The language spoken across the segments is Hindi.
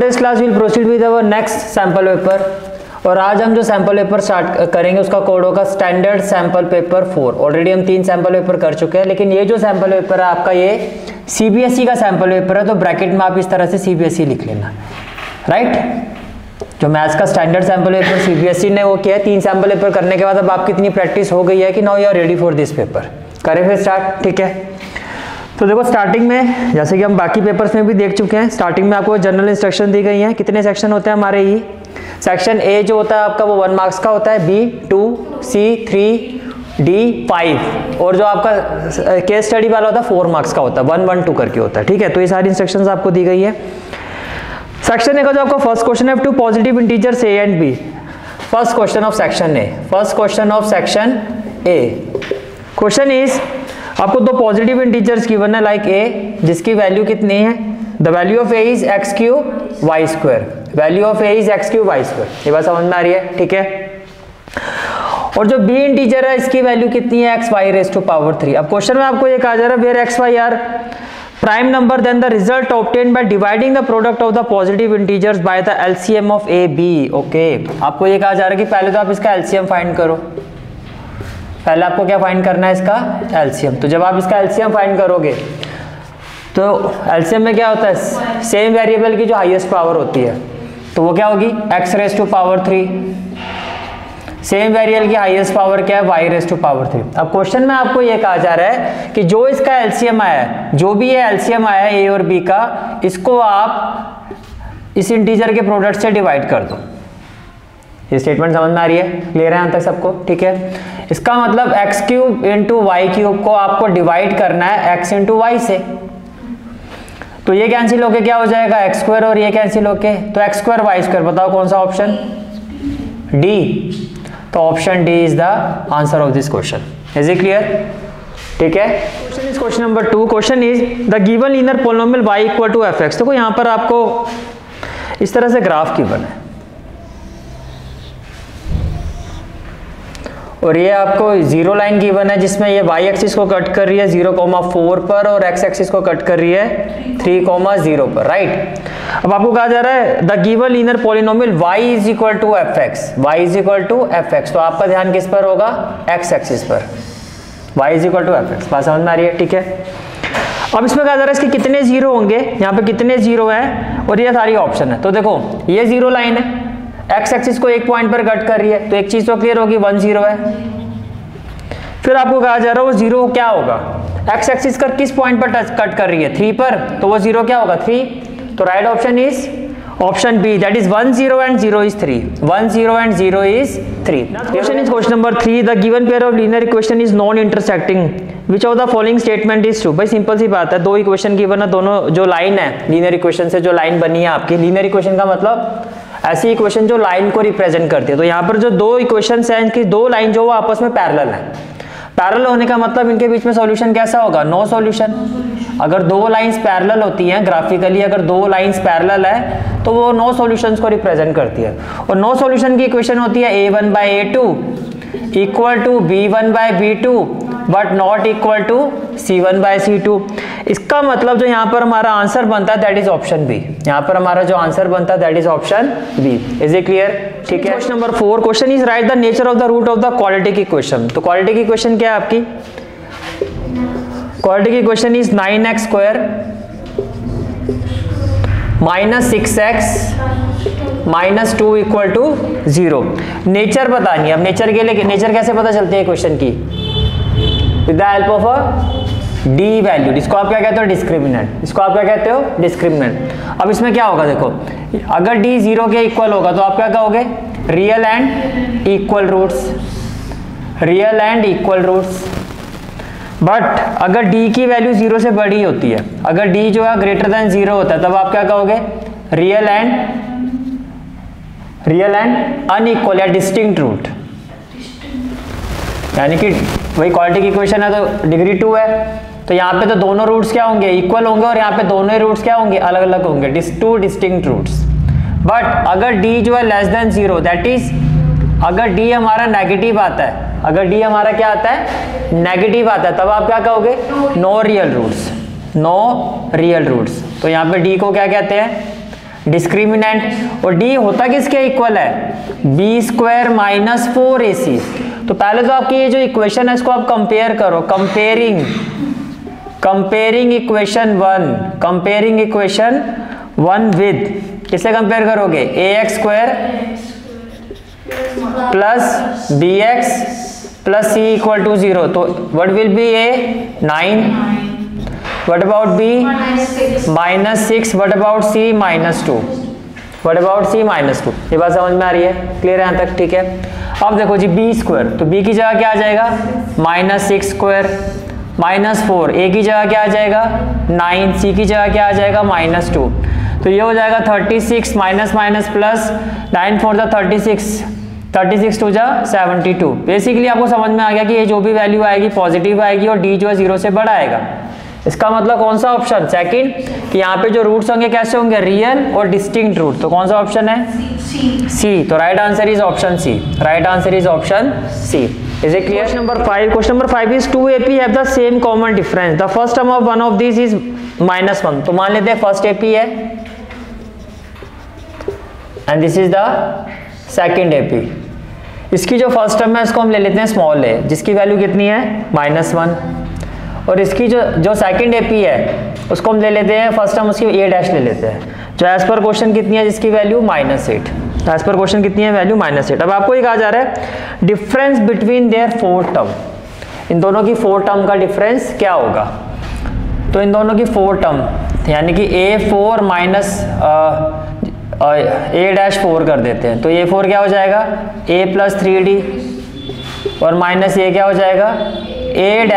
Today's class will proceed with our next sample paper, और आज हम जो सैंपल पेपर स्टार्ट करेंगे उसका कोड होगा स्टैंडर्ड सैंपल पेपर 4। ऑलरेडी हम 3 सैंपल पेपर कर चुके हैं, लेकिन ये जो सैंपल पेपर है आपका ये सीबीएसई का सैंपल पेपर है, तो ब्रैकेट में आप इस तरह से सीबीएसई लिख लेना, राइट। जो मैथ्स का स्टैंडर्ड सैंपल पेपर सीबीएसई ने वो किया है, 3 सैंपल पेपर करने के बाद अब आपकी इतनी प्रैक्टिस हो गई है कि now you are ready for this paper. करें फिर स्टार्ट, ठीक है। तो देखो स्टार्टिंग में जैसे कि हम बाकी पेपर्स में भी देख चुके हैं, स्टार्टिंग में आपको जनरल इंस्ट्रक्शन दी गई हैं। कितने सेक्शन होते हैं हमारे? ये सेक्शन ए जो होता है आपका वो 1 मार्क्स का होता है, बी 2, सी 3, डी 5, और जो आपका केस स्टडी वाला होता है 4 मार्क्स का होता है, 1, 1, 2 करके होता है, ठीक है। तो ये सारी इंस्ट्रक्शंस आपको दी गई है। सेक्शन ए का जो आपका फर्स्ट क्वेश्चन है, 2 positive integers A and B. First question of section A, first question of section A. Question is आपको 2 पॉजिटिव इंटीजर्स गिवन है लाइक ए, जिसकी वैल्यू कितनी है? The value of A is X cube Y square, value of A is X cube Y square. ये बात समझ में आ रही है, ठीक है। और जो बी इंटीजर है इसकी वैल्यू कितनी है? X y raise to power 3। अब क्वेश्चन में आपको ये कहा जा रहा है where x y are prime number then the result obtained by dividing the product of the positive integers by the LCM of a b. Okay, आपको ये कहा जा रहा है कि पहले तो आप इसका एलसीएम फाइंड करो। पहले आपको क्या फाइंड करना है? इसका एलसीएम। तो जब आप इसका एलसीएम फाइंड करोगे तो एलसीएम में क्या होता है? सेम वेरिएबल की जो हाईएस्ट पावर होती है तो वो क्या होगी? X raise to power 3। Same variable की हाईएस्ट पावर क्या है? Y raise to power 3। अब क्वेश्चन में आपको ये कहा जा रहा है कि जो इसका एलसीएम आया है, जो भी ये एलसीएम आया है ए और बी का, इसको आप इस इंटीजर के प्रोडक्ट से डिवाइड कर दो। ये स्टेटमेंट समझ में आ रही है? क्लियर है यहाँ तक सबको? ठीक है। इसका मतलब x cube into y cube को आपको डिवाइड करना है एक्स इंटू वाई से। तो ये कैंसिल होके क्या हो जाएगा? एक्स स्क्वायर, और ये कैंसिल होके तो एक्स स्क्वायर वाई स्क्वायर। बताओ कौन सा ऑप्शन? डी। तो option D is the answer of this question. Is it clear? ठीक है। Question is question number 2। Question is the given linear polynomial y equal to f x. देखो यहाँ पर आपको इस तरह से ग्राफ गिवन है, और ये आपको जीरो लाइन गिवन है जिसमें ये y एक्सिस को कट कर रही है 0,4 पर, और x एक्सिस को कट कर रही है 3,0 पर, राइट। अब आपको कहा जा रहा है the given linear polynomial y is equal to f x, y is equal to f x. तो आपका ध्यान किस पर होगा? x एक्सिस पर, y is equal to f x. बात समझ में आ रही है? ठीक है। अब इसमें कहा जा रहा है इसके कितने जीरो होंगे, यहाँ पे कितने जीरो हैं, और ये सारी ऑप्शन है। तो देखो ये जीरो लाइन है, एक्स एक्सिस को एक पॉइंट पर कट कर रही है, तो एक चीज तो क्लियर होगी, 1 0 है। फिर आपको कहा जा रहा है वो जीरो क्या होगा? एक्स एक्सिस का किस पॉइंट पर कट कर रही है? 3 पर, तो वो जीरो क्या होगा? 3। तो right option is option B, that is 1 0 and 0 is 3। 1 0 and 0 is 3। Question is question number 3। The given pair of linear equation is non intersecting which of the following statement is true. भाई सिंपल सी बात है, 2 इक्वेशन गिवन है, दोनों जो लाइन है लीनियर इक्वेशन से जो लाइन बनी है आपकी, लीनियर इक्वेशन का मतलब ऐसी इक्वेशन जो लाइन को रिप्रेजेंट करती है। तो यहाँ पर जो 2 इक्वेशंस हैं इनकी 2 लाइन जो वो आपस में पैरेलल है। पैरेलल होने का मतलब इनके बीच में सॉल्यूशन कैसा होगा? No solution. अगर 2 लाइंस पैरेलल होती हैं ग्राफिकली, अगर 2 लाइंस पैरेलल है तो वो नो सॉल्यूशंस को रिप्रेजेंट करती है। और नो सॉल्यूशन की इक्वेशन होती है a1/a2 equal to b1/b2 but not equal to c1/c2। इसका मतलब जो यहाँ पर हमारा आंसर बनता है दैट इज ऑप्शन बी। यहाँ पर हमारा जो आंसर बनता है that is option B. Is it clear? ठीक है। Question number 4। Question is right the nature of the root of the quadratic equation. तो क्वाड्रेटिक इक्वेशन क्या है आपकी? Quadratic equation is 9x square minus 6x minus 2 equal to 0। Nature बतानी है। अब नेचर के लिए नेचर कैसे पता चलती है क्वेश्चन की? With the help of a D value. इसको आप क्या कहते हो? डिस्क्रिमिनेंट। इसको आप क्या कहते हो? डिस्क्रिमिनेंट। अब इसमें क्या होगा? देखो अगर डी 0 के इक्वल होगा तो आप क्या कहोगे? Real and equal roots, real and equal roots. But अगर d की वैल्यू 0 से बड़ी होती है, अगर d जो है ग्रेटर देन 0 होता है, तब आप क्या कहोगे? रियल एंड अनइक्वल या डिस्टिंक्ट रूट। यानी कि वही क्वाड्रेटिक इक्वेशन है तो डिग्री 2 है, तो यहाँ पे तो दोनों रूट्स क्या होंगे? इक्वल होंगे, और यहाँ पे दोनों ही रूट्स क्या होंगे? अलग अलग होंगे, 2 डिस्टिंक्ट रूट्स। बट अगर d जो है लेस देन 0, दैट इज अगर d हमारा नेगेटिव आता है, अगर d हमारा क्या आता है? नेगेटिव आता है, तब आप क्या कहोगे? No real roots, no real roots. तो यहाँ पे d को क्या कहते हैं? डिस्क्रिमिनेंट, और डी होता किसके इक्वल है, बी स्क्वायर माइनस 4ac। तो पहले तो आपकी ये जो इक्वेशन है इसको आप कंपेयर करो, कंपेयरिंग इक्वेशन 1 विद, किससे कंपेयर करोगे, ax square plus bx plus c equal to 0। तो what will be a, 9, what about b, -6, what about c, -2, what about c, -2। ये बात समझ में आ रही है, क्लियर है यहाँ तक, ठीक है। अब देखो जी b स्क्वायर, तो b की जगह क्या आ जाएगा, -6 स्क्वायर, -4, a की जगह क्या आ जाएगा, 9, c की जगह क्या आ जाएगा, -2। तो ये हो जाएगा 36 माइनस माइनस प्लस, 9 4 जा 36 2 जा 72। बेसिकली आपको समझ में आ गया कि ये जो भी वैल्यू आएगी पॉजिटिव आएगी और डी जो है 0 से बड़ा आएगा। इसका मतलब कौन सा ऑप्शन, सेकंड, कि यहाँ पे जो रूट्स होंगे कैसे होंगे, रियल और डिस्टिंक्ट रूट। तो कौन सा ऑप्शन है, सी। तो right answer is option C, right answer is option C. Is it clear? Question number 5 is 2 AP have the same common difference. The first term of one of these is -1. तो मान लेते हैं फर्स्ट AP है and this is the second AP। इसकी जो फर्स्ट टर्म है इसको हम ले लेते हैं स्मॉल a, जिसकी वैल्यू कितनी है, -1। और इसकी जो सेकंड AP है उसको हम ले लेते हैं फर्स्ट टर्म उसकी a' ले लेते हैं, जो एज पर क्वेश्चन कितनी है, जिसकी वैल्यू -8। एज पर क्वेश्चन कितनी है, वैल्यू -8। अब आपको ये कहा जा रहा है डिफरेंस बिटवीन देयर 4 टर्म, इन दोनों की 4 टर्म का डिफरेंस क्या होगा। तो इन दोनों की 4 टर्म यानी कि a4 माइनस a'4 कर देते हैं। तो a4 क्या हो जाएगा, a प्लस 3d और माइनस a क्या हो जाएगा, a'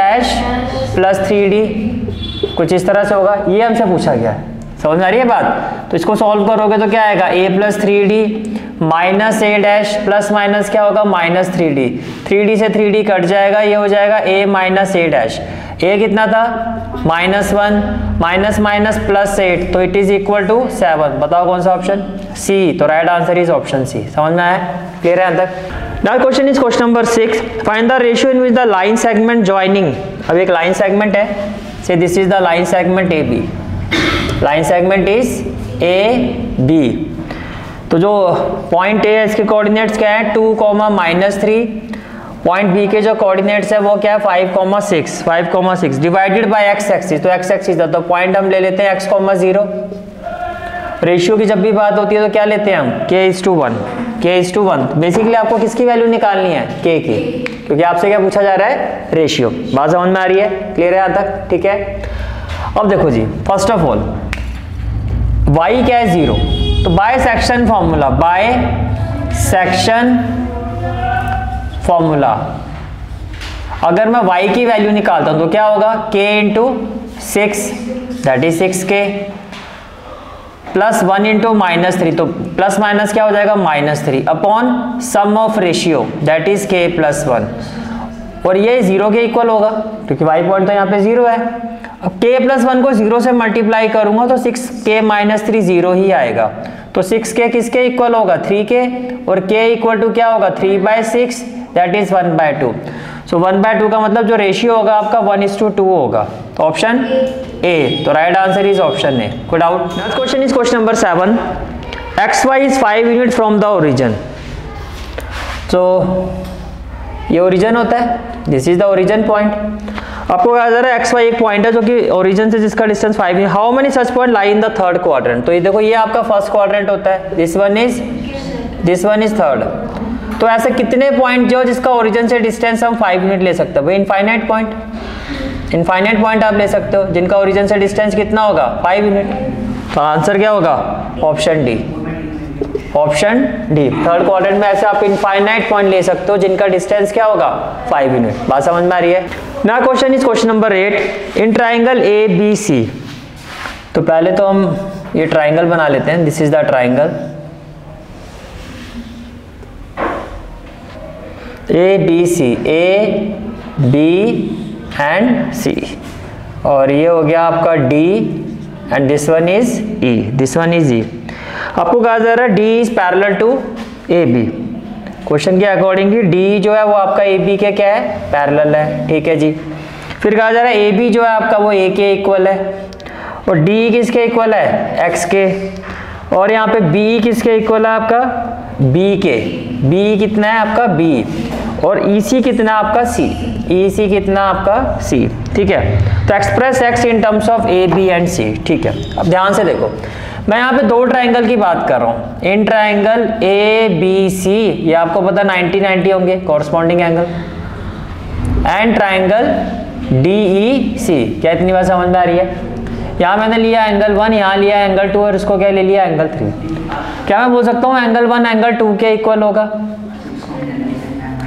प्लस 3d, कुछ इस तरह से होगा। ये हमसे पूछा गया है, समझ में आ रही है बात। तो इसको सॉल्व करोगे तो क्या आएगा, a plus 3d minus a' plus minus क्या होगा, -3d, 3d से 3d कट जाएगा, ये हो जाएगा a माइनस a'। a कितना था, -1 माइनस माइनस +8, तो इट इज इक्वल टू 7। बताओ कौन सा ऑप्शन, सी। तो right answer is option C. समझ में आया, क्लियर है यहाँ तक। Now question is question number 6, find the ratio in which the line segment joining. अब एक लाइन सेगमेंट है, say this is the line segment A B, line segment is A B. तो जो पॉइंट ए है इसके कोऑर्डिनेट्स क्या है, 2, -3। पॉइंट बी के जो कोऑर्डिनेट्स है वो क्या है, 5,6 डिवाइडेड बाय एक्स एक्सिस। तो एक्स एक्सिस था तो पॉइंट हम ले लेते हैं x, 0। रेशियो की जब भी बात होती है तो क्या लेते हैं हम, k:1। बेसिकली आपको किसकी वैल्यू निकालनी है, k की, क्योंकि आपसे क्या पूछा जा रहा है, रेशियो। बात समझ में आ रही है, क्लियर है यहाँ तक, ठीक है। अब देखो जी, फर्स्ट ऑफ ऑल y क्या है, 0। तो बाय सेक्शन फॉर्मूला, अगर मैं y की वैल्यू निकालता हूं तो क्या होगा, k into 6 that is 6k plus 1 into -3, तो प्लस माइनस क्या हो जाएगा, -3 upon sum of ratio that is k + 1। और ये 0 के इक्वल होगा क्योंकि y पॉइंट तो यहाँ पे 0 है। अब k + 1 को 0 से मल्टीप्लाई करूंगा तो 6k - 3 0 ही आएगा। तो 6k किसके इक्वल होगा, 3k, और k इक्वल टू क्या होगा, 3/6 दैट इज 1/2। सो 1/2 का मतलब जो रेशियो होगा आपका 1:2 होगा। तो ऑप्शन ए, तो right answer is option A. कोई doubt? Next question is question number 7, xy is 5 unit from the origin. तो ये ओरिजिन होता है, this is the origin point. आपको कहा जा रहा है xy एक पॉइंट है जो कि ओरिजिन से जिसका डिस्टेंस 5 है। How many such point lie in the third quadrant. तो ये देखो, ये आपका फर्स्ट क्वाड्रेंट होता है, दिस वन इज थर्ड। तो ऐसे कितने पॉइंट जो जिसका ओरिजिन से डिस्टेंस हम 5 यूनिट ले सकते हैं, वो इनफाइनाइट पॉइंट आप ले सकते हो जिनका ओरिजिन से डिस्टेंस कितना होगा, 5 यूनिट। तो आंसर क्या होगा, ऑप्शन डी। थर्ड क्वाड्रेंट में ऐसे आप इनफाइनाइट पॉइंट ले सकते हो जिनका डिस्टेंस क्या होगा, 5 यूनिट। बात समझ में आ रही है। ना question is question number 8, in triangle A B C. तो पहले तो हम ये ट्राइंगल बना लेते हैं, this is the triangle A B C, A B and C, और ये हो गया आपका D and this one is E. आपको कहा जा रहा है D is parallel to A B. Question के अकॉर्डिंगली डी जो है वो आपका ए बी के क्या है, पैरेलल है, ठीक है जी। फिर कहा जा रहा है ए बी जो है आपका वो ए के इक्वल है, और डी किसके इक्वल है, एक्स के, और यहाँ पे बी किसके इक्वल है आपका, बी के, बी कितना है आपका बी, और EC कितना आपका C, EC कितना आपका C, ठीक है। तो express X in terms of A, B and C, ठीक है। अब ध्यान से देखो, मैं यहाँ पे दो ट्राइंगल की बात कर रहा हूँ, इन ट्राइंगल ABC, ये आपको पता 90-90 होंगे corresponding angle, and triangle DEC, क्या इतनी बात समझ में आ रही है। यहाँ मैंने लिया एंगल 1, यहाँ लिया एंगल 2, और इसको क्या ले लिया एंगल 3। क्या मैं बोल सकता हूँ एंगल 1 एंगल 2 के इक्वल होगा,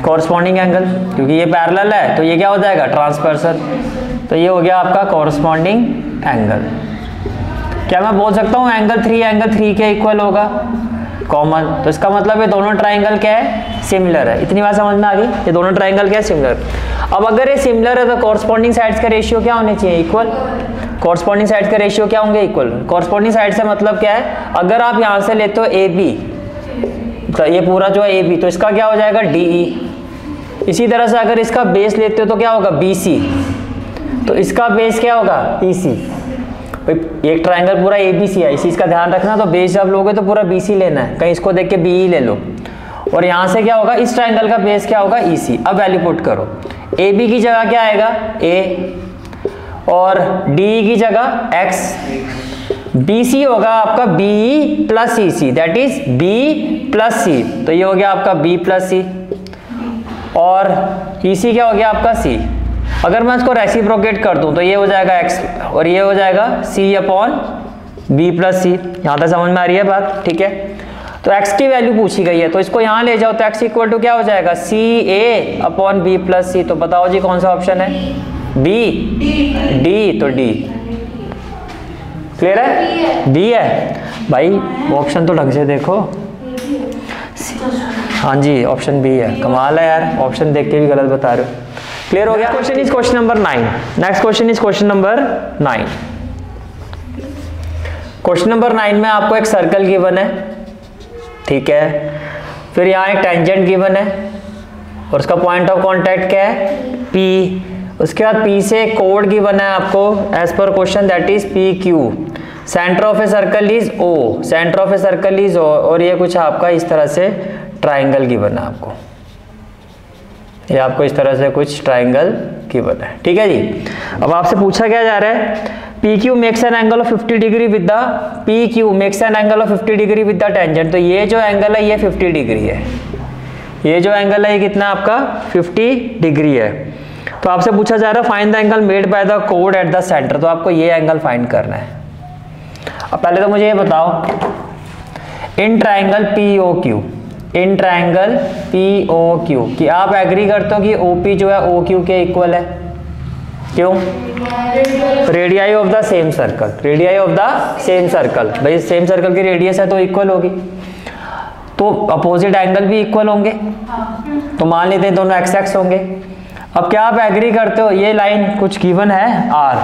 कॉरस्पॉन्डिंग एंगल, क्योंकि ये पैरेलल है तो ये क्या हो जाएगा, ट्रांसवर्सल, तो ये हो गया आपका कॉरस्पॉन्डिंग एंगल। क्या मैं बोल सकता हूँ एंगल 3 के इक्वल होगा, कॉमन, तो इसका मतलब ये दोनों ट्राइंगल क्या है, सिमिलर है। इतनी बात समझ में आ गई, ये दोनों ट्राइंगल क्या है, सिमिलर। अब अगर ये सिमिलर है तो कॉरस्पॉन्डिंग साइड्स का रेशियो क्या होने चाहिए, इक्वल। कॉरस्पॉन्डिंग साइड्स का रेशियो क्या होंगे, इक्वल। कॉरस्पॉन्डिंग साइड से मतलब क्या है, अगर आप यहाँ से लेते हो AB, तो ये पूरा जो है AB, तो इसका क्या हो जाएगा DE। इसी तरह से अगर इसका बेस लेते हो तो क्या होगा BC, तो इसका बेस क्या होगा EC। एक ट्राइंगल पूरा ABC है, इसी चीज का ध्यान रखना, तो बेस जब लोगे तो पूरा BC लेना है, कहीं इसको देख के BE ले लो। और यहाँ से क्या होगा, इस ट्राइंगल का बेस क्या होगा EC। अब वैल्यू पुट करो, AB की जगह क्या आएगा A, और DE की जगह X, BC होगा आपका BE plus EC, that is B plus C, तो ये हो गया आपका B प्लस C, और EC क्या हो गया आपका C। अगर मैं इसको रेसिप्रोकेट कर दूं तो ये हो जाएगा X, और ये हो जाएगा C upon B plus C। यहाँ तक समझ में आ रही है बात, ठीक है। तो X की वैल्यू पूछी गई है, तो इसको यहाँ ले जाओ, तो X इक्वल टू क्या हो जाएगा, CA upon B plus C। तो बताओ जी कौन सा ऑप्शन है, B, D, तो D क्लियर है, D है भाई। ऑप्शन तो ढंग से देखो, हाँ जी ऑप्शन B है, कमाल है यार, ऑप्शन देख के भी गलत बता रहे हो। क्लियर हो गया। Question is question number 9। Next question is question number 9। Question number 9 में आपको एक सर्कल गिवन है, ठीक है, फिर यहाँ एक टेंजेंट गिवन है, और उसका पॉइंट ऑफ कांटेक्ट क्या है, P। उसके बाद P से कोड गिवन है आपको as per question, that is PQ। Centre of a circle is O, centre of a circle is O, और ये कुछ आपका इस तरह से ट्राइंगल गिवन है आपको, ये आपको इस तरह से कुछ ट्राइंगल गिवन है, ठीक है जी। अब आपसे पूछा क्या जा रहा है, PQ makes an angle of 50 degree with the, PQ makes an angle of 50 degree with the tangent. तो ये जो एंगल है ये 50 डिग्री है, ये जो एंगल है ये कितना आपका 50 डिग्री है। तो आपसे पूछा जा रहा है find the angle made by the code at the centre, तो आपको ये एंगल फाइंड करना है। अब पहले तो मुझे ये बताओ, in triangle POQ, in triangle POQ कि आप एग्री करते हो कि OP जो है OQ के इक्वल है, क्यों, radii of the same circle, radii of the same circle, भाई सेम सर्कल की रेडियस है तो इक्वल होगी, तो अपोजिट एंगल भी इक्वल होंगे, तो मान लेते हैं दोनों x होंगे। अब क्या आप एग्री करते हो, ये लाइन कुछ गिवन है R,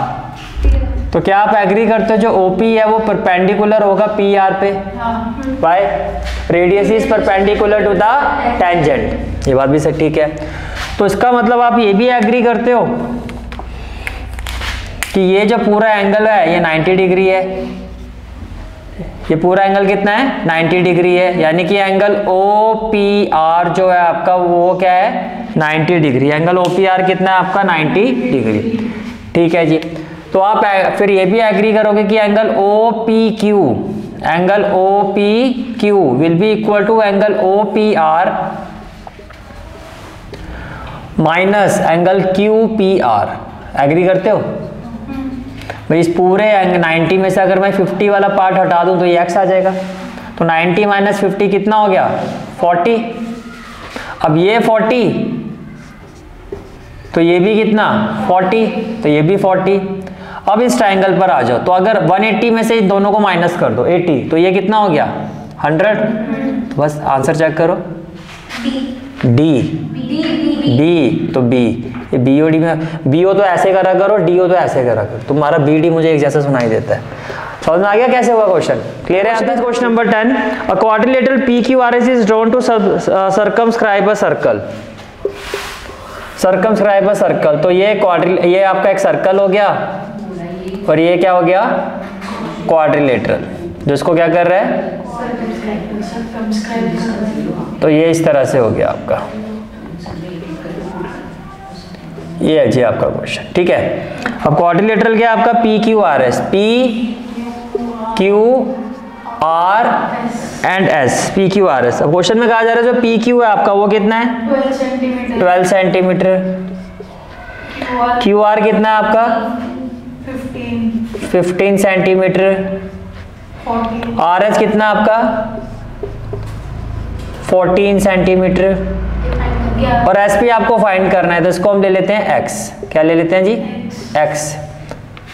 तो क्या आप एग्री करते हो जो OP है वो परपेंडिकुलर होगा PR पे, by radius is perpendicular to the tangent, ये बात भी सही, ठीक है। तो इसका मतलब आप ये भी एग्री करते हो कि ये जो पूरा एंगल है ये 90 डिग्री है, ये पूरा एंगल कितना है 90 डिग्री है, यानी कि एंगल OPR जो है आपका वो क्या है 90 डिग्री, एंगल OPR कितना है आपका 90 डिग्री, ठीक है जी। तो आप फिर ये भी एग्री करोगे कि angle OPQ, angle OPQ will be equal to angle OPR minus angle QPR। Agree करते हो भाई, इस पूरे 90 में से अगर मैं 50 वाला पार्ट हटा दूं तो ये x आ जाएगा, तो 90 माइनस 50 कितना हो गया 40। अब ये 40 तो ये भी कितना 40, तो ये भी 40। अब इस ट्राइंगल पर आ जाओ, तो अगर 180 में से इन दोनों को माइनस कर दो 80, तो ये कितना हो गया 100। तो बस आंसर चेक करो, डी, तो बी, ये बी ओ डी में, बी ओ तो ऐसे करा करो, डी ओ तो ऐसे करा करो, तुम्हारा बी डी मुझे एक जैसा सुनाई देता है। समझ में आ गया कैसे हुआ क्वेश्चन, क्लियर है। Question number 10, a quadrilateral PQRS is drawn to circumscribe a circle, circumscribe a circle. तो ये आपका एक सर्कल हो गया, और ये क्या हो गया क्वाड्रिलेटरल, जो इसको क्या कर रहा है, तो ये इस तरह से हो गया आपका, ये है जी आपका क्वेश्चन। ठीक है, अब क्वाड्रिलेटरल क्या है आपका, P Q R S, P Q R and S, P Q R S. अब क्वेश्चन में कहा जा रहा है जो पी क्यू है आपका वो कितना है, 12 सेंटीमीटर। क्यू आर कितना है आपका, 15 सेंटीमीटर। आर एस कितना आपका, 14 सेंटीमीटर। और एस पी आपको फाइंड करना है, तो इसको हम ले लेते हैं एक्स। क्या ले लेते हैं जी, एक्स।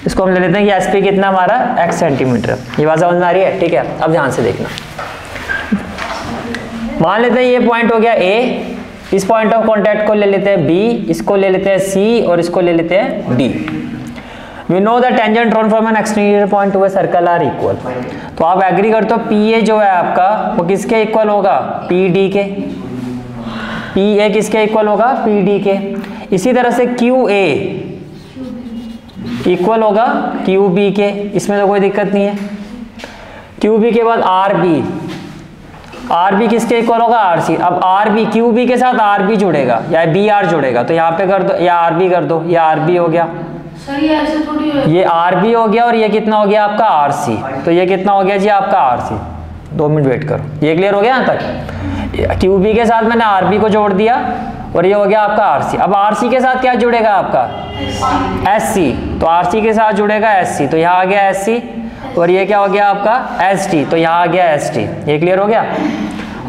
इसको हम ले लेते हैं कि एस पी कितना हमारा, एक्स सेंटीमीटर। ये बात समझ में आ रही है? ठीक है, अब ध्यान से देखना। मान लेते हैं ये पॉइंट हो गया ए, इस पॉइंट ऑफ कॉन्टैक्ट को ले लेते हैं बी, इसको ले लेते हैं सी, और इसको ले लेते हैं D. We know the tangent drawn from an exterior point to a circle are equal. तो आप एग्री करते हो पी ए जो है आपका वो किसके इक्वल होगा, पी डी के। पी ए किसके इक्वल होगा, पी डी के। इसी तरह से क्यू ए इक्वल होगा क्यू बी के, इसमें तो कोई दिक्कत नहीं है। क्यू बी के बाद आर बी, आर बी किसके इक्वल होगा, आर सी। अब आर बी, क्यू बी के साथ आर बी जुड़ेगा या बी आर जुड़ेगा, तो यहाँ पे कर दो, या आर बी कर दो, या आर बी हो गया, ये आर बी हो गया, और ये कितना हो गया आपका आर सी। तो ये कितना हो गया जी आपका आर सी। 2 मिनट वेट करो, ये क्लियर हो गया यहाँ तक। क्यू बी के साथ मैंने आर बी को जोड़ दिया, और ये हो गया आपका आर सी। अब आर सी के साथ क्या जुड़ेगा आपका, एस सी। तो आर सी के साथ जुड़ेगा एस सी, तो यहाँ आ गया एस सी, और ये क्या हो गया आपका एस टी, तो यहाँ आ गया एस टी। ये क्लियर हो गया।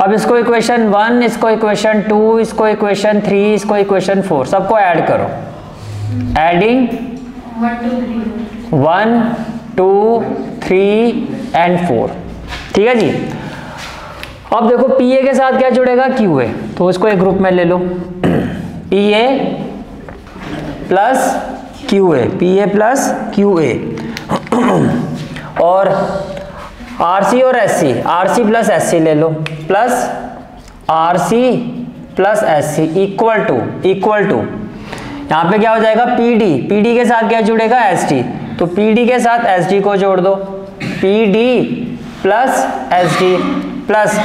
अब इसको इक्वेशन 1, इसको इक्वेशन 2, इसको इक्वेशन 3, इसको इक्वेशन 4, सबको ऐड करो। Adding 1, 2, 3 and 4। ठीक है जी। अब देखो पी ए के साथ क्या जुड़ेगा, क्यू ए, तो इसको एक ग्रुप में ले लो, P A plus Q A, P A plus Q A. और आर सी और S C, R C plus S C ले लो, plus R C plus S C equal to यहाँ पे क्या हो जाएगा, पी डी। पी डी के साथ क्या जुड़ेगा, एस टी, तो पी डी के साथ एस डी को जोड़ दो, P D plus S D plus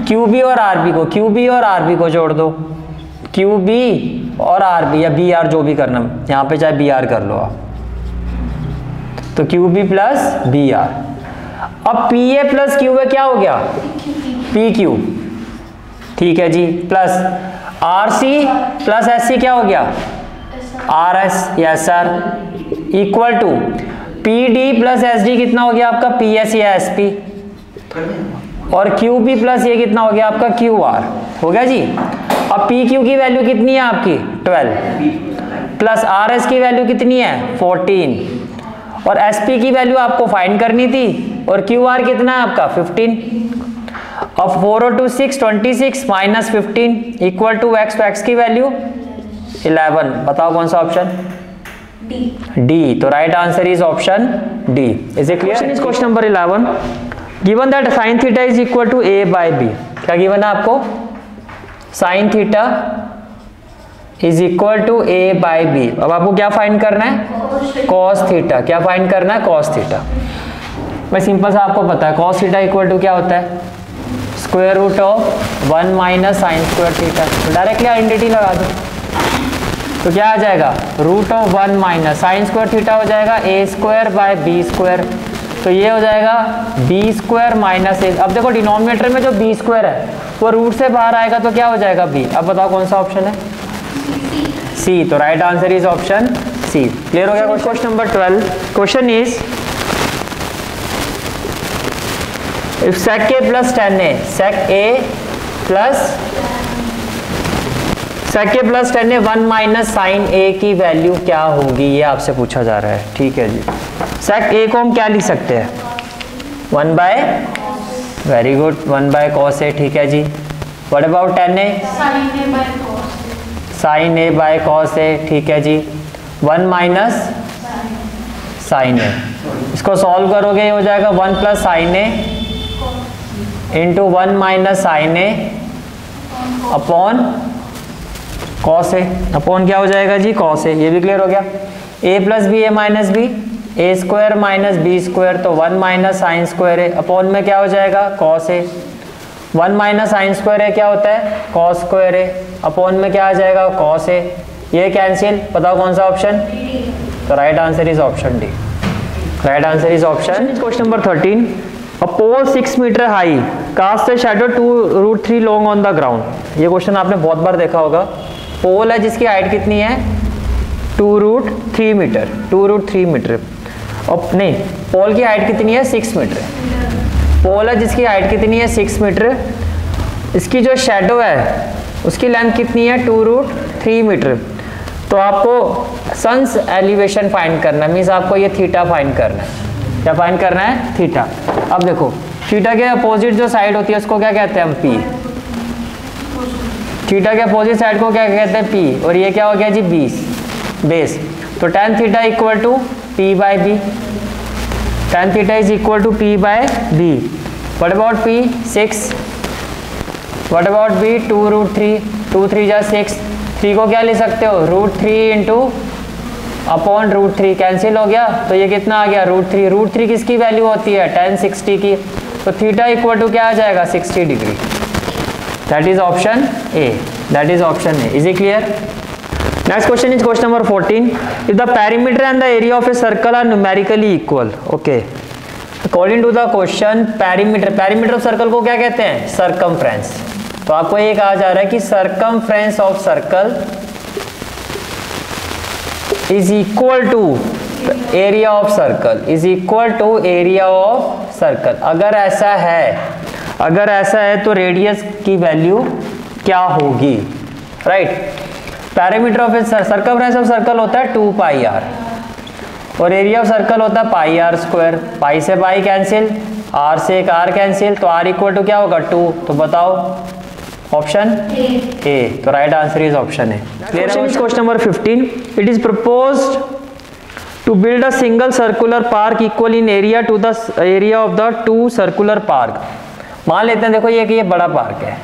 Q B और आर बी को, क्यू बी और आर बी को जोड़ दो, क्यू बी और आर बी, या बी आर जो भी करना, यहाँ पे चाहे बी आर कर लो आप, तो Q B plus B R. अब P A plus Q A क्या हो गया, पी क्यू। ठीक है जी, plus R C plus S C क्या हो गया, आर एस या S R, equal to P D plus S D कितना हो गया आपका, पी एस या एस पी, और क्यू बी प्लस ये कितना हो गया आपका, क्यू आर। हो गया जी। अब पी क्यू की वैल्यू कितनी है आपकी, 12, प्लस आर एस की वैल्यू कितनी है, 14, और एस पी की वैल्यू आपको फाइंड करनी थी, और क्यू आर कितना है आपका 15। अब 4 और 2 6, 26 माइनस 15 इक्वल टू एक्स, तो एक्स की वैल्यू 11। बताओ कौन सा ऑप्शन, डी। तो right answer is option D. Is it clear? Is question number 11, given that sine theta is equal to a by b. क्या गिवन है आपको, sine theta is equal to a by b. अब आपको क्या फाइंड करना है, कॉस थीटा। क्या फाइंड करना है, कॉस थीटा। भाई सिंपल सा आपको पता है कॉस थीटा इक्वल टू क्या होता है, square root of 1 minus sine square theta. तो डायरेक्टली आइडेंटिटी लगा दो, तो क्या आ जाएगा, root of 1 minus sine square theta हो जाएगा a square by b square. तो ये हो जाएगा बी स्क्वायर माइनस ए। अब देखो डिनोमिनेटर में जो बी स्क्वायर है वो रूट से बाहर आएगा, तो क्या हो जाएगा बी। अब बताओ कौन सा ऑप्शन है, सी। तो right answer is option C. Clear हो गया। Question number 12, question is if sec a plus tan a, sec a plus tan a 1 minus sine a की वैल्यू क्या होगी, ये आपसे पूछा जा रहा है। ठीक है जी। sec a को हम क्या लिख सकते हैं, 1 by, very good, 1 by cos a। ठीक है जी। What about tan a, sine a by cos a। ठीक है जी। 1 माइनस साइन a, इसको सॉल्व करोगे ये हो जाएगा 1 plus sine a into 1 minus sine a upon cos a. Upon क्या हो जाएगा जी, कॉस ए। ये भी क्लियर हो गया। ए प्लस बी, ए माइनस बी, ए स्क्वायर माइनस बी स्क्वायर, तो 1 माइनस साइन स्क्वायर है, अपॉन में क्या हो जाएगा cos A, 1 minus sine square है क्या होता है कॉस स्क्वायर है, अपॉन में क्या आ जाएगा कॉस ए, ये कैंसिल, बताओ कौन सा ऑप्शन, तो right answer is option D, right answer is option. Question number 13, a pole 6 metre high cast a shadow 2√3 long on the ground. ये क्वेश्चन आपने बहुत बार देखा होगा। पोल है जिसकी हाइट कितनी है 2√3 मीटर, 2√3 मीटर, और नहीं, पोल की हाइट कितनी है 6 मीटर, पोल है जिसकी हाइट कितनी है 6 मीटर, इसकी जो शैडो है उसकी लेंथ कितनी है 2√3 मीटर। तो आपको सन्स एलिवेशन फाइंड करना है, मीन्स आपको ये थीटा फाइंड करना है, क्या फाइंड करना है थीटा। अब देखो थीटा के अपोजिट जो साइड होती है उसको क्या कहते हैं हम पी, थीटा के अपोजिट साइड को क्या कहते हैं पी, और ये क्या हो गया जी बेस, तो tan theta equal to p by b, tan theta is equal to p by b. What about p 6, what about b 2√3, 2 3 जा 6, 3 को क्या ले सकते हो √3 इंटू अपॉन √3, कैंसिल हो गया, तो ये कितना आ गया √3, √3 किसकी वैल्यू होती है tan 60 की, तो थीटा इक्वल टू क्या आ जाएगा 60 degree, that is option A, that is option A. Is it clear? Next question is question number 14, if the perimeter and the area of a circle are numerically equal, okay, according to the question perimeter, perimeter of circle को क्या कहते हैं सर्कमफ्रेंस, तो आपको ये कहा जा रहा है कि circumference of circle is equal to area of circle, is equal to area of circle. अगर ऐसा है तो रेडियस की वैल्यू क्या होगी, right. Perimeter of circumference of circle होता है 2 पाई आर, और एरिया ऑफ सर्कल होता है पाई आर स्क्वायर, पाई से पाई कैंसिल, आर से एक आर कैंसिल, तो आर इक्वल टू क्या होगा 2, तो बताओ ऑप्शन ए, तो right answer is option A. Question number 15, it is proposed to build a single circular park equal in area to the area of the 2 circular park. मान लेते हैं देखो ये बड़ा पार्क है,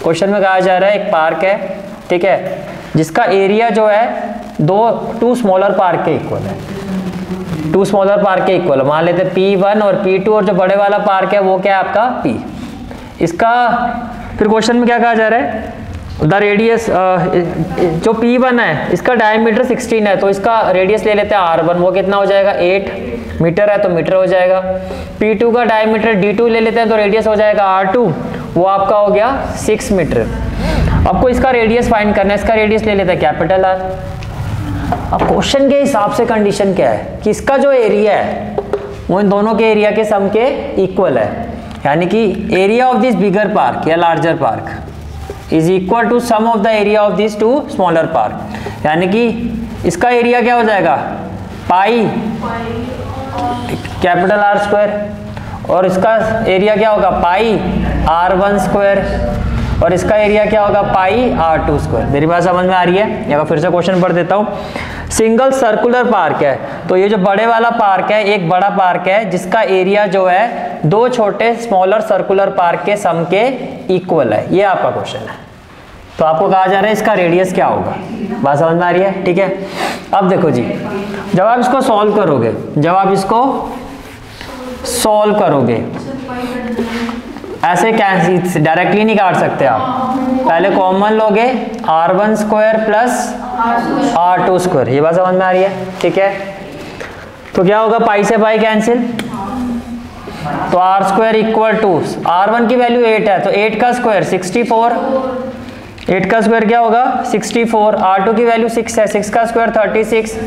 क्वेश्चन में कहा जा रहा है एक पार्क है, ठीक है, जिसका एरिया जो है 2 स्मॉलर पार्क के इक्वल है, 2 स्मॉलर पार्क के इक्वल, मान लेते हैं P1 और P2, और जो बड़े वाला पार्क है वो क्या है आपका P। इसका फिर क्वेश्चन में क्या कहा जा रहा है, द रेडियस जो P1 है इसका डायमीटर 16 है, तो इसका रेडियस ले लेते हैं R1, वो कितना हो जाएगा 8 मीटर है, तो मीटर हो जाएगा। P2 का डायमीटर D2 ले लेते हैं, तो रेडियस हो जाएगा R2, वो आपका हो गया 6 मीटर। आपको इसका रेडियस फाइंड करना है, इसका रेडियस ले लेते हैं कैपिटल R। अब क्वेश्चन के हिसाब से कंडीशन क्या है कि इसका जो एरिया है वो इन दोनों के एरिया के सम के इक्वल है, यानी कि area of this bigger park या larger park is equal to sum of the area of this 2 smaller park, यानी कि इसका एरिया क्या हो जाएगा पाई कैपिटल R स्क्वायर, और इसका एरिया क्या होगा पाई R1 स्क्वायर, और इसका एरिया क्या होगा पाई R2 स्क्वायर। मेरी बात समझ में आ रही है? या फिर से क्वेश्चन पढ़ देता हूँ। सिंगल सर्कुलर पार्क है, तो ये जो बड़े वाला पार्क है एक बड़ा पार्क है जिसका एरिया जो है 2 छोटे स्मॉलर सर्कुलर पार्क के सम के इक्वल है, ये आपका क्वेश्चन है। तो आपको कहा जा रहा है इसका रेडियस क्या होगा, बात समझ में आ रही है? ठीक है, अब देखो जी, जब आप इसको सॉल्व करोगे, जब आप इसको सॉल्व करोगे ऐसे कैंसिल डायरेक्टली नहीं काट सकते आप, पहले कॉमन लोगे R1 square plus R2 square, ये बात समझ में आ रही है? ठीक है, तो क्या होगा पाई से पाई कैंसिल, तो R square equal to R1 की वैल्यू 8 है, तो 8 का स्क्वायर 64, 8 का स्क्वायर क्या होगा 64, R2 की वैल्यू 6 है, 6 का स्क्वायर 36,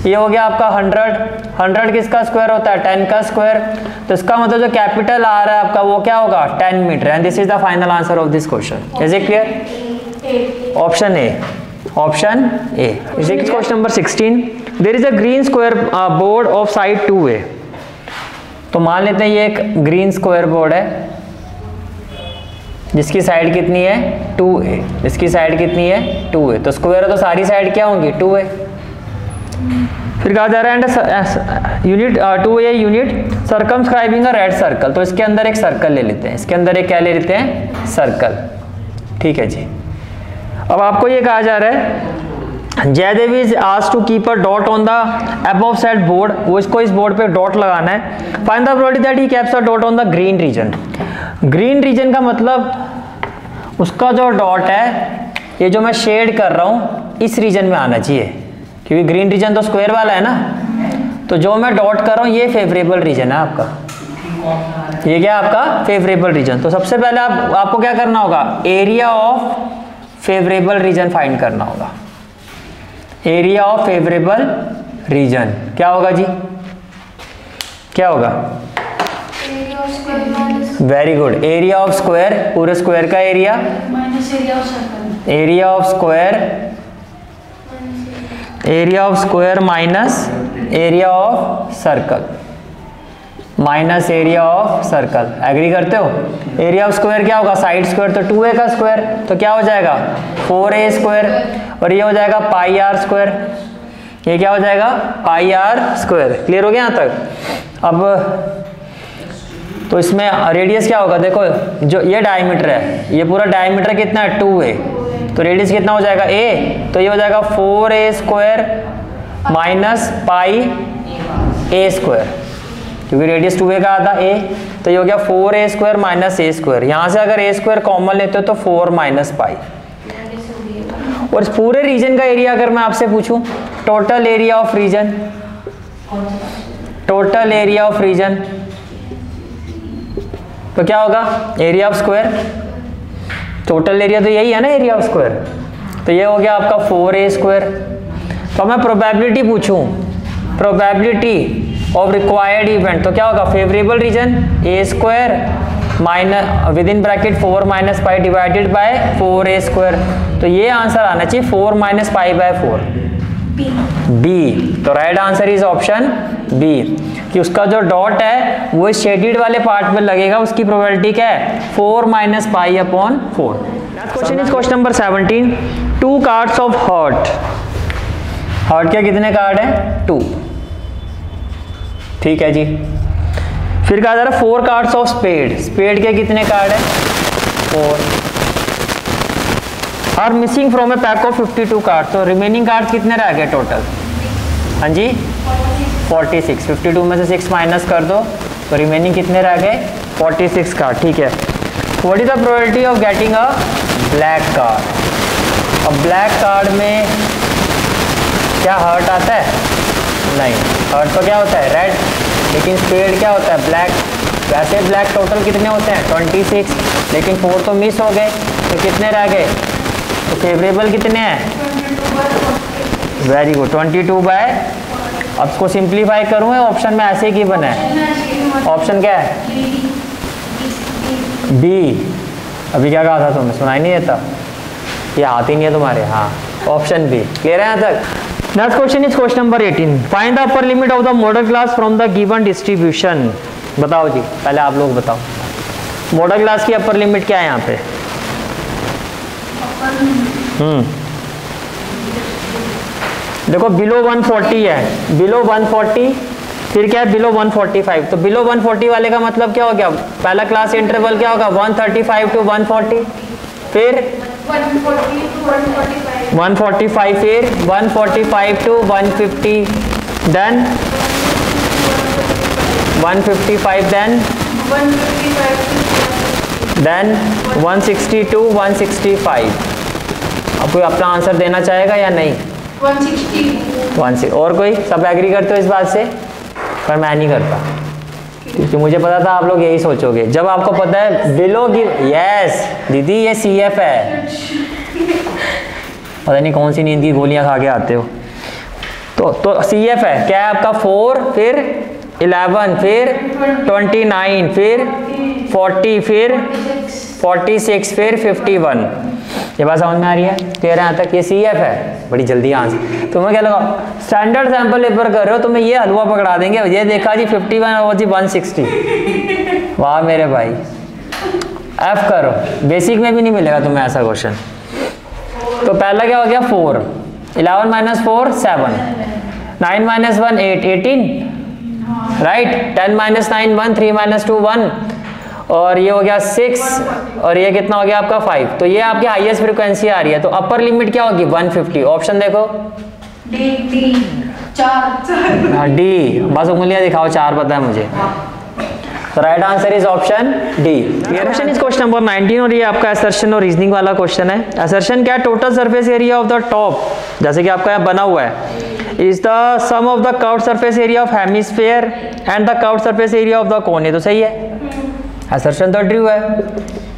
ये हो गया आपका 100, 100 किसका स्क्वायर होता है 10 का स्क्वायर, तो इसका मतलब जो कैपिटल आ रहा है आपका वो क्या होगा 10 metre, and this is the final answer of this question. Is it clear? Option A, option A. Question number 16, there is a green square board of side 2a, तो मान लेते हैं ये एक ग्रीन स्क्वायर बोर्ड है जिसकी साइड कितनी है 2a, इसकी साइड कितनी है 2a, तो स्क्वायर है तो सारी साइड क्या होंगी 2a। फिर कहा जा रहा है यूनिट 2a यूनिट सर्कमस्क्राइबिंग अ रेड सर्कल, तो इसके अंदर एक सर्कल ले लेते हैं, इसके अंदर एक क्या ले लेते हैं सर्कल, ठीक है जी। अब आपको ये कहा जा रहा है Jaidev is asked to keep a dot on the above said board, वो इसको इस बोर्ड पे डॉट लगाना है। Find the probability that he keeps a dot on the green region. Green region का मतलब उसका जो डॉट है, ये जो मैं शेड कर रहा हूँ इस रीजन में आना चाहिए, क्योंकि ग्रीन रीजन तो स्क्वायर वाला है ना, तो जो मैं डॉट कर रहा हूँ ये फेवरेबल रीजन है आपका, ये क्या आपका फेवरेबल रीजन। तो सबसे पहले आपको क्या करना होगा, area of favourable region find करना होगा। एरिया ऑफ फेवरेबल रीजन क्या होगा जी, क्या होगा? Very good, area of square, पूरे स्क्वायर का area minus area of circle, area of square, area of square minus area of circle, minus area of circle. Agree करते हो? एरिया ऑफ स्क्वायर क्या होगा, साइड स्क्वायर तो 2a का स्क्वायर, तो क्या हो जाएगा 4a स्क्वायर, और ये हो जाएगा पाई आर स्क्वायर, ये क्या हो जाएगा पाई आर स्क्वायर। क्लियर हो गया यहाँ तक? अब तो इसमें रेडियस क्या होगा, देखो जो ये डायमीटर है, ये पूरा डायमीटर कितना है 2a, तो रेडियस कितना हो जाएगा a, तो ये हो जाएगा 4a square minus pi a square, क्योंकि रेडियस 2a का आधा a, तो ये हो गया 4a square minus a square. यहाँ से अगर a स्क्वायर कॉमन लेते हो तो 4 माइनस पाई। और इस पूरे रीजन का एरिया अगर मैं आपसे पूछूं, total area of region, total area of region, तो क्या होगा area of square, total area तो यही है ना एरिया ऑफ स्क्वायर, तो ये हो गया आपका 4a स्क्वायर। तो मैं प्रोबेबिलिटी पूछूं, प्रोबेबिलिटी ऑफ रिक्वायर्ड इवेंट, तो क्या होगा favourable region a square minus within bracket 4 minus pi divided by 4a square, तो ये आंसर आना चाहिए 4 माइनस पाई बाय 4, बी। तो right answer is option B, कि उसका जो डॉट है वो शेडेड वाले पार्ट में लगेगा, उसकी प्रोबेबिलिटी क्या है 4 minus pi upon 4। Next question is question number 17, 2 cards of heart, heart के कितने कार्ड है 2, ठीक है जी। फिर कहा जा रहा है 4 कार्ड्स ऑफ स्पेड, स्पेड के कितने कार्ड है 4, are missing from a pack of 52 card, तो रिमेनिंग कार्ड्स कितने रह गए टोटल, हाँ जी 46, 52 में से 6 माइनस कर दो तो रिमेनिंग कितने रह गए 46 कार्ड, ठीक है। What is the probability of getting a black card, अब ब्लैक कार्ड में क्या हर्ट आता है, नहीं, हर्ट तो क्या होता है रेड, लेकिन स्पेड क्या होता है ब्लैक। वैसे ब्लैक टोटल कितने होते हैं 26, लेकिन 4 तो मिस हो गए, तो कितने रह गए, तो फेवरेबल कितने हैं, वेरी गुड 22 बाय, अब इसको सिंप्लीफाई करूँ ऑप्शन में ऐसे ही बना है, ऑप्शन क्या है बी। अभी क्या कहा था तुम्हें, सुनाई नहीं देता, ये आती नहीं है तुम्हारे, हाँ ऑप्शन बी। क्लियर है यहाँ तक? Next question is question number 18, find the upper limit of the model class from the given distribution. बताओ जी, पहले आप लोग बताओ मॉडल क्लास की अपर लिमिट क्या है यहाँ पे। देखो बिलो 140 है, बिलो 140, फिर क्या है बिलो 145, तो बिलो 140 वाले का मतलब क्या हो गया, पहला क्लास इंटरवल क्या होगा 135 टू 140, फिर 145, फिर 145 टू 150, देन 155, देन 160 टू 165। अब कोई अपना आंसर देना चाहेगा या नहीं? 160। और कोई? सब एग्री करते हो इस बात से? पर मैं नहीं करता, क्योंकि मुझे पता था आप लोग यही सोचोगे। जब आपको पता है बिलो की, यस दीदी ये CF है, पता नहीं कौन सी नींद की गोलियां खा के आते हो। तो CF है क्या है आपका 4, फिर 11, फिर 29, फिर 40, फिर 46, फिर 51। ये बात समझ में आ रही है? क्लियर है यहाँ तक? ये CF है। बड़ी जल्दी आंसर। तुम्हें क्या लगा स्टैंडर्ड सैंपल पेपर कर रहे हो, तुम्हें ये हलवा पकड़ा देंगे। ये देखा जी 51 और जी 160। वाह मेरे भाई, F करो, बेसिक में भी नहीं मिलेगा तुम्हें ऐसा क्वेश्चन। तो पहला क्या हो गया 4, 11 minus 4 7, 9 minus 1 8, 18 right, 10 minus 9 1, 3 minus 2 1, और ये हो गया 6 और ये कितना हो गया आपका 5। तो ये आपकी हाईएस्ट फ्रीक्वेंसी आ रही है। तो अपर लिमिट क्या होगी 150। ऑप्शन देखो डी 4। हाँ डी, बस उंगलियां दिखाओ, 4 पता है मुझे। Right answer is option D. Question is question number 19 और ये आपका असर्शन और रीजनिंग वाला क्वेश्चन है। असर्शन क्या है? Total surface area of the top, जैसे कि आपका यहाँ बना हुआ है, is the sum of the curved surface area of hemisphere and the curved surface area of the cone. ये तो सही है, असर्शन तो ट्रू है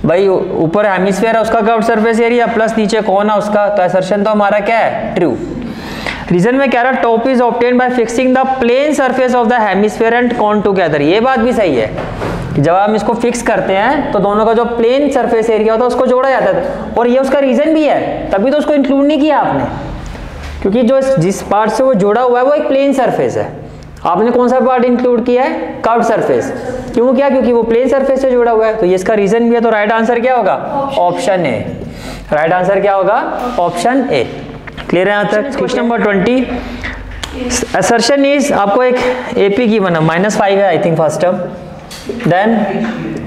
भाई। ऊपर हेमिस्फीयर है उसका कर्व्ड सरफेस एरिया प्लस नीचे कोन है उसका, तो असर्शन तो हमारा क्या है? ट्रू। रीजन में कह रहा है top is obtained by fixing the plane surface of the hemisphere and cone together. ये बात भी सही है कि जब हम इसको फिक्स करते हैं तो दोनों का जो प्लेन सरफेस एरिया होता है उसको जोड़ा जाता है, और ये उसका रीजन भी है, तभी तो उसको इंक्लूड नहीं किया आपने, क्योंकि जो जिस पार्ट से वो जुड़ा हुआ है वो एक प्लेन सरफेस है। आपने कौन सा पार्ट इंक्लूड किया है? Curved surface. क्यों किया? क्योंकि वो प्लेन सरफेस से जुड़ा हुआ है, तो ये इसका रीजन भी है। तो राइट आंसर क्या होगा? Option A. राइट आंसर क्या होगा? Option A. क्लियर है यहाँ तक? Question number 20। असर्शन इज आपको एक एपी की बना -5 है I think first term, then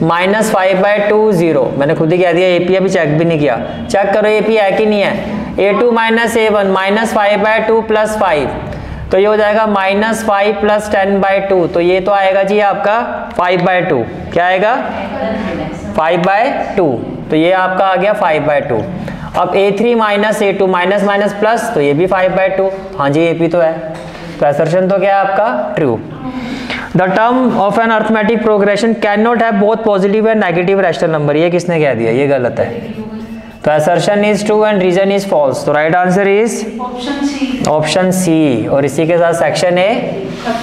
-5/2 0। मैंने खुद ही कह दिया एपी, अभी चेक भी नहीं किया। चेक करो एपी है कि नहीं है। a2 - a1 -5/2 + 5, तो ये हो जाएगा -5 + 10/2। तो ये तो आएगा जी आपका 5/2। क्या आएगा? 5/2। तो ये आपका आ गया 5/2। अब a3 - a2 minus minus plus, तो ये भी 5/2। हाँ जी एपी तो है, तो असर्शन तो क्या है आपका? True. The term of an arithmetic progression can not have both positive and negative rational number. ये किसने कह दिया? ये गलत है। तो assertion is true and reason is false. तो right answer is option C. और इसी के साथ section A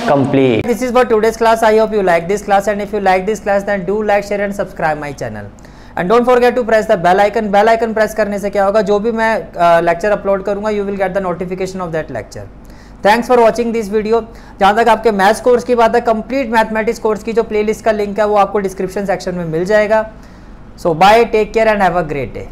complete. This is for today's class. I hope you like this class, and if you like this class then do like, share and subscribe my channel, and don't forget to press the bell icon. Bell icon press करने से क्या होगा? जो भी मैं लेक्चर अपलोड करूंगा you will get the notification of that lecture. Thanks for watching this video. जहाँ तक आपके मैथ्स कोर्स की बात है, कंप्लीट मैथमेटिक्स कोर्स की जो प्लेलिस्ट का लिंक है वो आपको डिस्क्रिप्शन सेक्शन में मिल जाएगा। So bye, take care and have a great day.